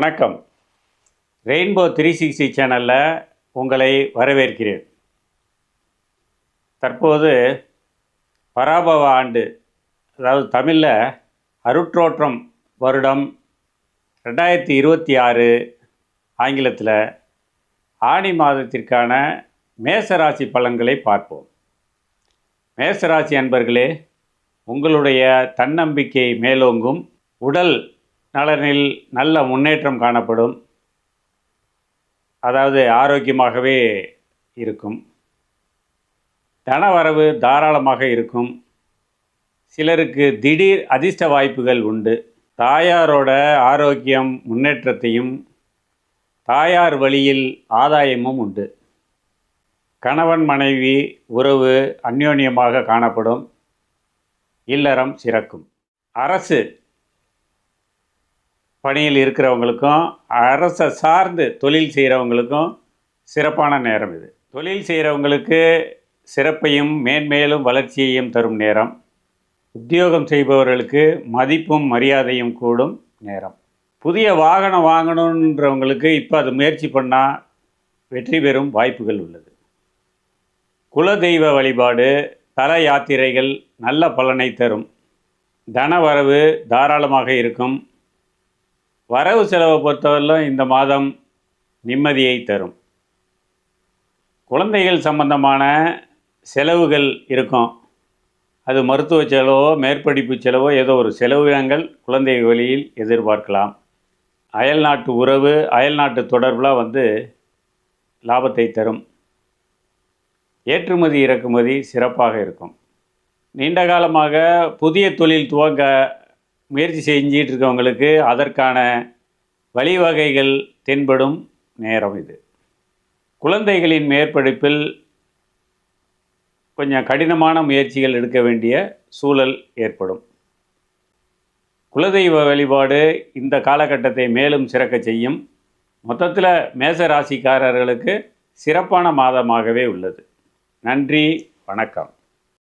வணக்கம். ரெயின்போ 360 சேனலில் உங்களை வரவேற்கிறேன். தற்போது பராபவ ஆண்டு, அதாவது தமிழில் அருட்ரோற்றம் வருடம் 2026, ஆங்கிலத்தில் ஆனி மாதத்திற்கான மேசராசி பலன்களை பார்ப்போம். மேசராசி அன்பர்களே, உங்களுடைய தன்னம்பிக்கை மேலோங்கும், உடல் நலனில் நல்ல முன்னேற்றம் காணப்படும். அதாவது ஆரோக்கியமாகவே இருக்கும். தனவரவு தாராளமாக இருக்கும். சிலருக்கு திடீர் அதிர்ஷ்ட வாய்ப்புகள் உண்டு. தாயாரோட ஆரோக்கியம் முன்னேற்றத்தையும் தாயார் வழியில் ஆதாயமும் உண்டு. கணவன் மனைவி உறவு அந்யோன்யமாக காணப்படும். இல்லறம் சிறக்கும். அரசு பணியில் இருக்கிறவங்களுக்கும் அரசை சார்ந்து தொழில் செய்கிறவங்களுக்கும் சிறப்பான நேரம் இது. தொழில் செய்கிறவங்களுக்கு சிறப்பையும் மேன்மேலும் வளர்ச்சியையும் தரும் நேரம். உத்தியோகம் செய்பவர்களுக்கு மதிப்பும் மரியாதையும் கூடும் நேரம். புதிய வாகனம் வாங்கணுன்றவங்களுக்கு இப்போ அது முயற்சி பண்ணால் வெற்றி பெறும் வாய்ப்புகள் உள்ளது. குலதெய்வ வழிபாடு, தல யாத்திரைகள் நல்ல பலனை தரும். தனவரவு தாராளமாக இருக்கும். வரவு செலவை பொறுத்தவரையிலும் இந்த மாதம் நிம்மதியை தரும். குழந்தைகள் சம்பந்தமான செலவுகள் இருக்கும். அது மருத்துவ செலவோ மேற்படிப்பு செலவோ ஏதோ ஒரு செலவினங்கள் குழந்தை வழியில் எதிர்பார்க்கலாம். அயல்நாட்டு உறவு, அயல்நாட்டு தொடர்பில் லாபத்தை தரும். ஏற்றுமதி இறக்குமதி சிறப்பாக இருக்கும். நீண்ட காலமாக புதிய தொழில் துவங்க முயற்சி செஞ்சிட்டு இருக்கவங்களுக்கு அதற்கான வழிவகைகள் தென்படும் நேரம் இது. குழந்தைகளின் மேற்படிப்பில் கொஞ்சம் கடினமான முயற்சிகள் எடுக்க வேண்டிய சூழல் ஏற்படும். குலதெய்வ வழிபாடு இந்த காலகட்டத்தை மேலும் சிறக்க செய்யும். மொத்தத்தில் மேச ராசிக்காரர்களுக்கு சிறப்பான மாதமாகவே உள்ளது. நன்றி, வணக்கம்.